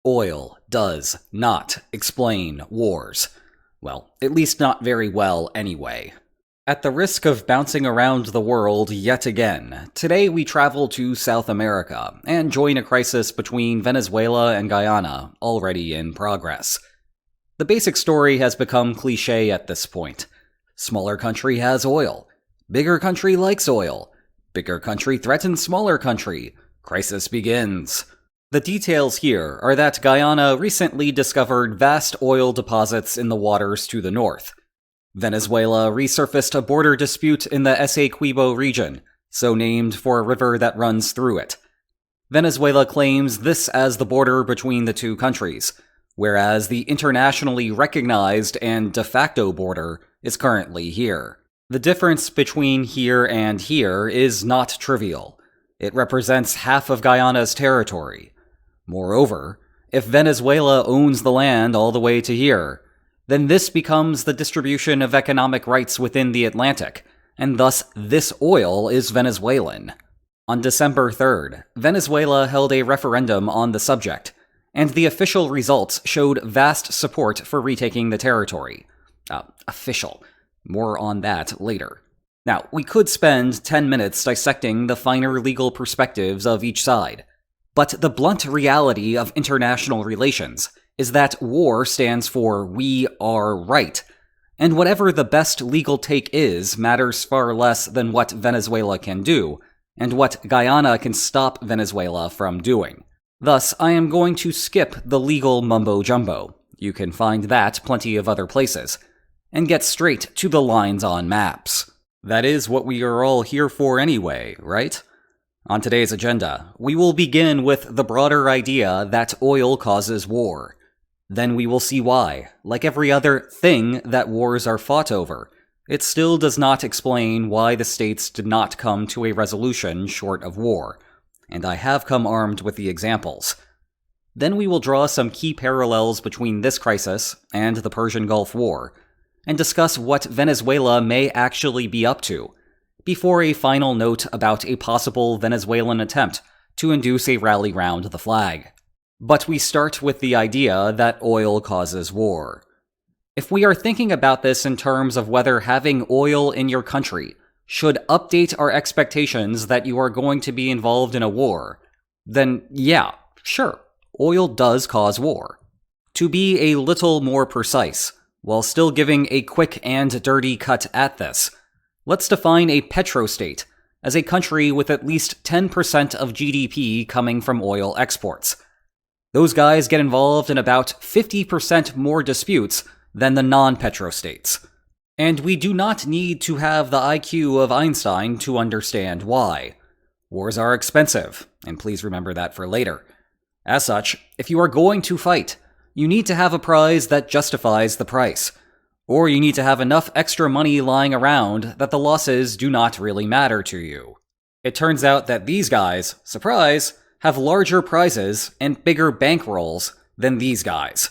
Oil does not explain wars. Well, at least not very well anyway. At the risk of bouncing around the world yet again, today we travel to South America and join a crisis between Venezuela and Guyana, already in progress. The basic story has become cliché at this point. Smaller country has oil. Bigger country likes oil. Bigger country threatens smaller country. Crisis begins. The details here are that Guyana recently discovered vast oil deposits in the waters to the north. Venezuela resurfaced a border dispute in the Essequibo region, so named for a river that runs through it. Venezuela claims this as the border between the two countries, whereas the internationally recognized and de facto border is currently here. The difference between here and here is not trivial. It represents half of Guyana's territory. Moreover, if Venezuela owns the land all the way to here, then this becomes the distribution of economic rights within the Atlantic, and thus this oil is Venezuelan. On December 3rd, Venezuela held a referendum on the subject, and the official results showed vast support for retaking the territory. Official. More on that later. Now, we could spend 10 minutes dissecting the finer legal perspectives of each side, but the blunt reality of international relations is that war stands for we are right, and whatever the best legal take is matters far less than what Venezuela can do, and what Guyana can stop Venezuela from doing. Thus, I am going to skip the legal mumbo-jumbo, you can find that plenty of other places, and get straight to the lines on maps. That is what we are all here for anyway, right? On today's agenda, we will begin with the broader idea that oil causes war. Then we will see why, like every other thing that wars are fought over, it still does not explain why the states did not come to a resolution short of war, and I have come armed with the examples. Then we will draw some key parallels between this crisis and the Persian Gulf War, and discuss what Venezuela may actually be up to, before a final note about a possible Venezuelan attempt to induce a rally round the flag. But we start with the idea that oil causes war. If we are thinking about this in terms of whether having oil in your country should update our expectations that you are going to be involved in a war, then yeah, sure, oil does cause war. To be a little more precise, while still giving a quick and dirty cut at this, let's define a petrostate as a country with at least 10% of GDP coming from oil exports. Those guys get involved in about 50% more disputes than the non-petrostates. And we do not need to have the IQ of Einstein to understand why. Wars are expensive, and please remember that for later. As such, if you are going to fight, you need to have a prize that justifies the price. Or you need to have enough extra money lying around that the losses do not really matter to you. It turns out that these guys, surprise, have larger prizes and bigger bankrolls than these guys.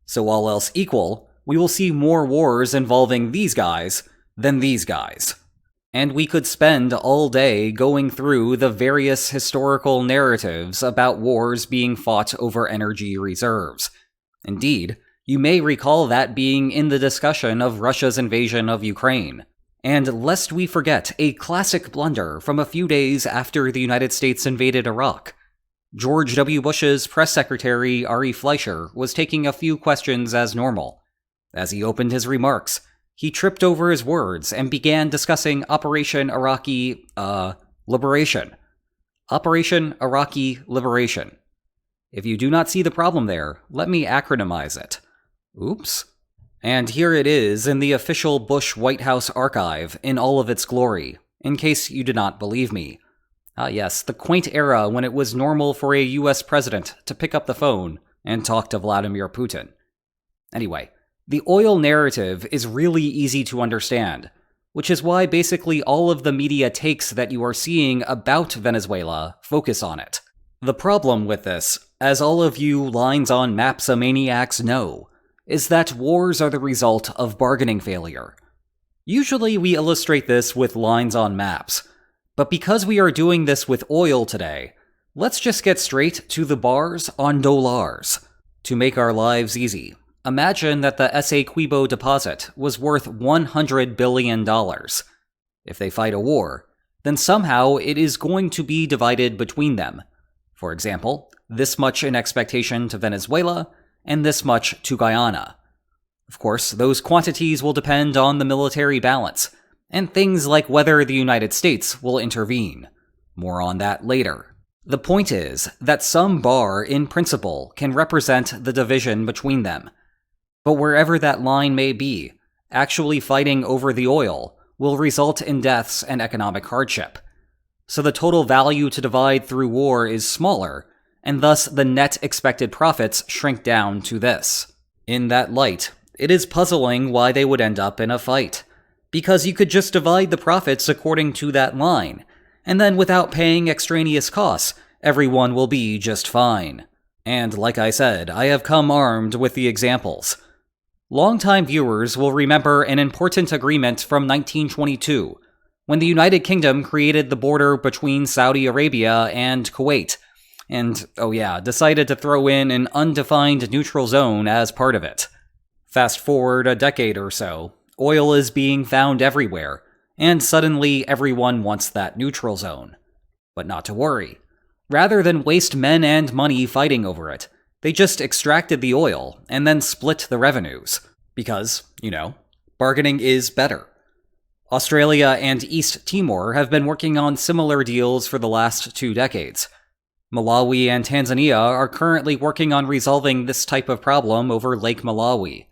So all else equal, we will see more wars involving these guys than these guys. And we could spend all day going through the various historical narratives about wars being fought over energy reserves. Indeed, you may recall that being in the discussion of Russia's invasion of Ukraine. And lest we forget a classic blunder from a few days after the United States invaded Iraq, George W. Bush's press secretary Ari Fleischer was taking a few questions as normal. As he opened his remarks, he tripped over his words and began discussing Operation Iraqi, Liberation. Operation Iraqi Liberation. If you do not see the problem there, let me acronymize it. Oops. And here it is in the official Bush White House archive in all of its glory, in case you did not believe me. Yes, the quaint era when it was normal for a US president to pick up the phone and talk to Vladimir Putin. Anyway, the oil narrative is really easy to understand, which is why basically all of the media takes that you are seeing about Venezuela focus on it. The problem with this, as all of you lines on mapsomaniacs know, is that wars are the result of bargaining failure. Usually we illustrate this with lines on maps, but because we are doing this with oil today, Let's just get straight to the bars on dollars. To make our lives easy, imagine that the Essequibo deposit was worth $100 billion. If they fight a war, then somehow it is going to be divided between them. For example, this much in expectation to Venezuela, and this much to Guyana. Of course, those quantities will depend on the military balance, and things like whether the United States will intervene. More on that later. The point is that some bar, in principle, can represent the division between them. But wherever that line may be, actually fighting over the oil will result in deaths and economic hardship. So the total value to divide through war is smaller, and thus the net expected profits shrink down to this. In that light, it is puzzling why they would end up in a fight, because you could just divide the profits according to that line, and then without paying extraneous costs, everyone will be just fine. And like I said, I have come armed with the examples. Longtime viewers will remember an important agreement from 1922, when the United Kingdom created the border between Saudi Arabia and Kuwait, and, decided to throw in an undefined neutral zone as part of it. Fast forward a decade or so, oil is being found everywhere, and suddenly everyone wants that neutral zone. But not to worry. Rather than waste men and money fighting over it, they just extracted the oil and then split the revenues. Because, bargaining is better. Australia and East Timor have been working on similar deals for the last 2 decades. Malawi and Tanzania are currently working on resolving this type of problem over Lake Malawi.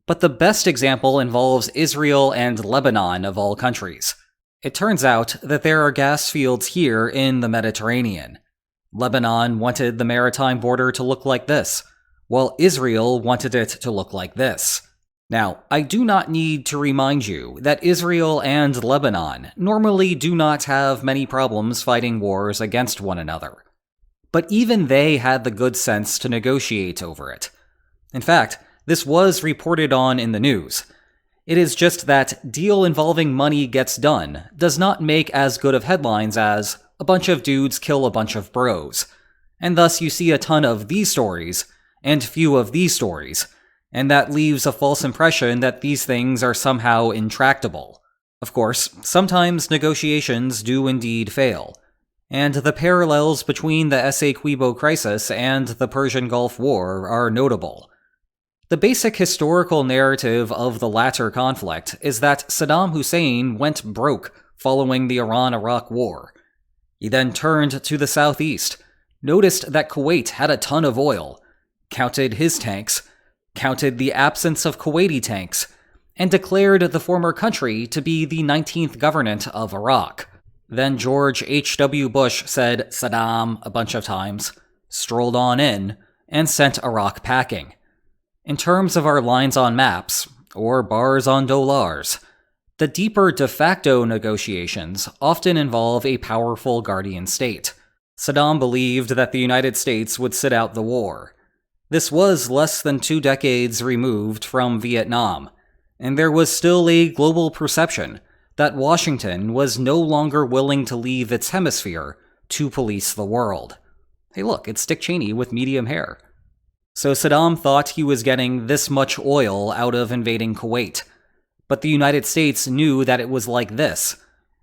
But the best example involves Israel and Lebanon of all countries. It turns out that there are gas fields here in the Mediterranean. Lebanon wanted the maritime border to look like this, while Israel wanted it to look like this. Now, I do not need to remind you that Israel and Lebanon normally do not have many problems fighting wars against one another. But even they had the good sense to negotiate over it. In fact, this was reported on in the news. It is just that deal involving money gets done does not make as good of headlines as a bunch of dudes kill a bunch of bros. And thus you see a ton of these stories and few of these stories, and that leaves a false impression that these things are somehow intractable. Of course, sometimes negotiations do indeed fail, and the parallels between the Essequibo Crisis and the Persian Gulf War are notable. The basic historical narrative of the latter conflict is that Saddam Hussein went broke following the Iran-Iraq War. He then turned to the southeast, noticed that Kuwait had a ton of oil, counted his tanks, counted the absence of Kuwaiti tanks, and declared the former country to be the 19th government of Iraq. Then George H.W. Bush said Saddam a bunch of times, strolled on in, and sent Iraq packing. In terms of our lines on maps, or bars on dollars, the deeper de facto negotiations often involve a powerful guardian state. Saddam believed that the United States would sit out the war. This was less than 2 decades removed from Vietnam, and there was still a global perception that Washington was no longer willing to leave its hemisphere to police the world. Hey look, it's Dick Cheney with medium hair. So Saddam thought he was getting this much oil out of invading Kuwait, but the United States knew that it was like this,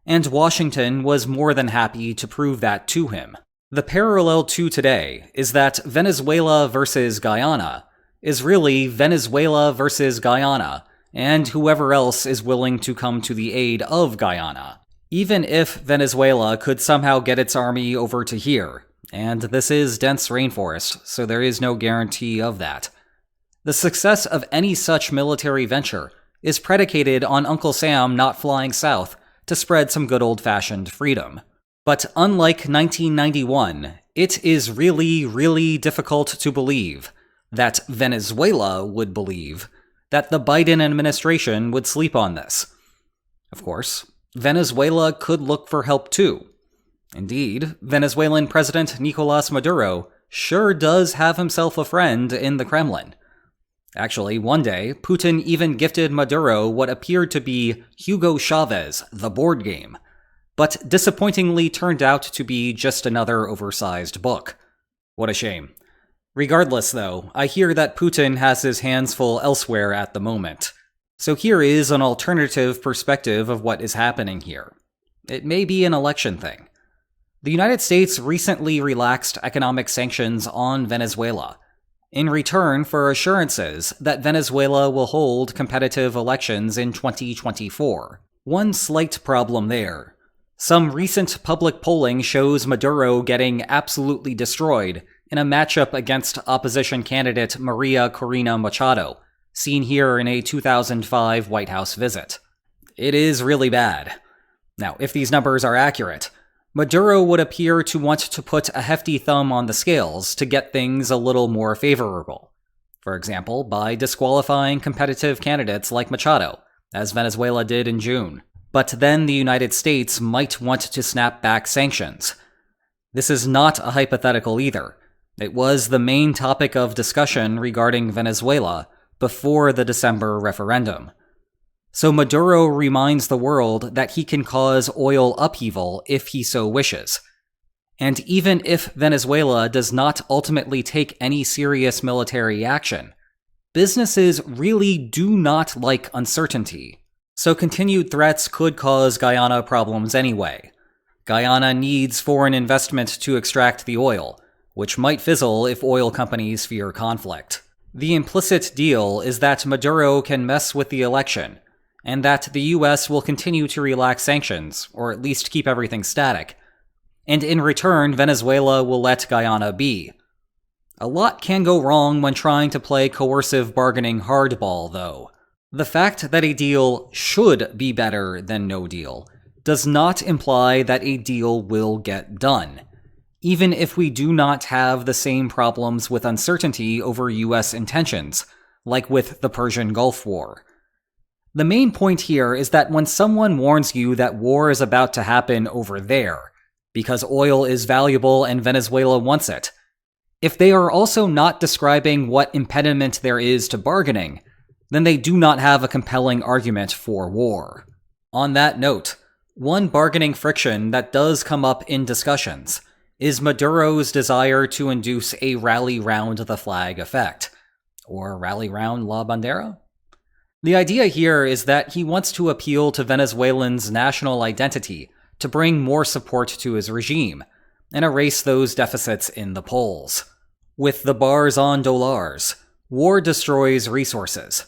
and Washington was more than happy to prove that to him. The parallel to today is that Venezuela versus Guyana is really Venezuela versus Guyana, and whoever else is willing to come to the aid of Guyana. Even if Venezuela could somehow get its army over to here, and this is dense rainforest, so there is no guarantee of that. The success of any such military venture is predicated on Uncle Sam not flying south to spread some good old-fashioned freedom. But unlike 1991, it is really, really difficult to believe that Venezuela would believe that the Biden administration would sleep on this. Of course, Venezuela could look for help too. Indeed, Venezuelan President Nicolas Maduro sure does have himself a friend in the Kremlin. Actually, one day, Putin even gifted Maduro what appeared to be Hugo Chavez, the board game. but disappointingly turned out to be just another oversized book. What a shame. Regardless, though, I hear that Putin has his hands full elsewhere at the moment. So here is an alternative perspective of what is happening here. It may be an election thing. The United States recently relaxed economic sanctions on Venezuela, in return for assurances that Venezuela will hold competitive elections in 2024. One slight problem there. Some recent public polling shows Maduro getting absolutely destroyed in a matchup against opposition candidate Maria Corina Machado, seen here in a 2005 White House visit. It is really bad. Now, if these numbers are accurate, Maduro would appear to want to put a hefty thumb on the scales to get things a little more favorable. For example, by disqualifying competitive candidates like Machado, as Venezuela did in June. But then the United States might want to snap back sanctions. This is not a hypothetical either. It was the main topic of discussion regarding Venezuela before the December referendum. So Maduro reminds the world that he can cause oil upheaval if he so wishes. And even if Venezuela does not ultimately take any serious military action, businesses really do not like uncertainty. So continued threats could cause Guyana problems anyway. Guyana needs foreign investment to extract the oil, which might fizzle if oil companies fear conflict. The implicit deal is that Maduro can mess with the election, and that the US will continue to relax sanctions, or at least keep everything static. And in return, Venezuela will let Guyana be. A lot can go wrong when trying to play coercive bargaining hardball, though. The fact that a deal should be better than no deal does not imply that a deal will get done, even if we do not have the same problems with uncertainty over US intentions, like with the Persian Gulf War. The main point here is that when someone warns you that war is about to happen over there, because oil is valuable and Venezuela wants it, if they are also not describing what impediment there is to bargaining, then they do not have a compelling argument for war. On that note, one bargaining friction that does come up in discussions is Maduro's desire to induce a rally round the flag effect, or rally round la bandera? The idea here is that he wants to appeal to Venezuelans' national identity to bring more support to his regime, and erase those deficits in the polls. With the bars on dollars, war destroys resources.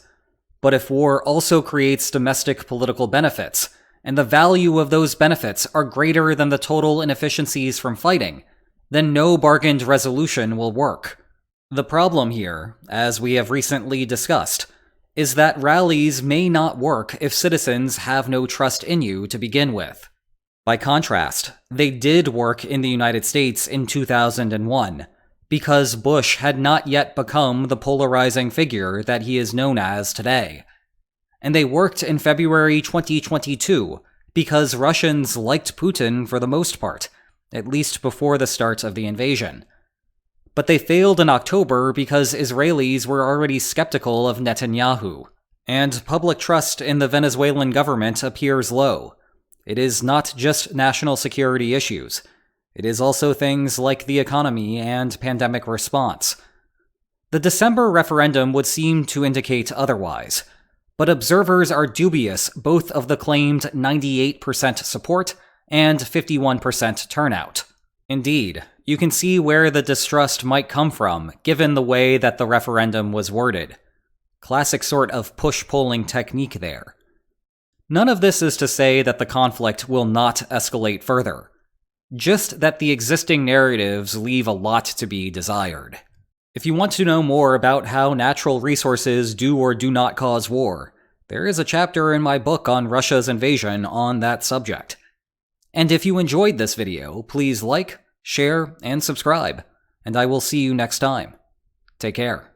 But if war also creates domestic political benefits, and the value of those benefits are greater than the total inefficiencies from fighting, then no bargained resolution will work. The problem here, as we have recently discussed, is that rallies may not work if citizens have no trust in you to begin with. By contrast, they did work in the United States in 2001, because Bush had not yet become the polarizing figure that he is known as today. And they worked in February 2022 because Russians liked Putin for the most part, at least before the start of the invasion. But they failed in October because Israelis were already skeptical of Netanyahu, and public trust in the Venezuelan government appears low. It is not just national security issues. It is also things like the economy and pandemic response. The December referendum would seem to indicate otherwise, but observers are dubious both of the claimed 98% support and 51% turnout. Indeed, you can see where the distrust might come from, given the way that the referendum was worded. Classic sort of push-polling technique there. None of this is to say that the conflict will not escalate further, just that the existing narratives leave a lot to be desired. If you want to know more about how natural resources do or do not cause war, there is a chapter in my book on Russia's invasion on that subject. And if you enjoyed this video, please like, share, and subscribe, and I will see you next time. Take care.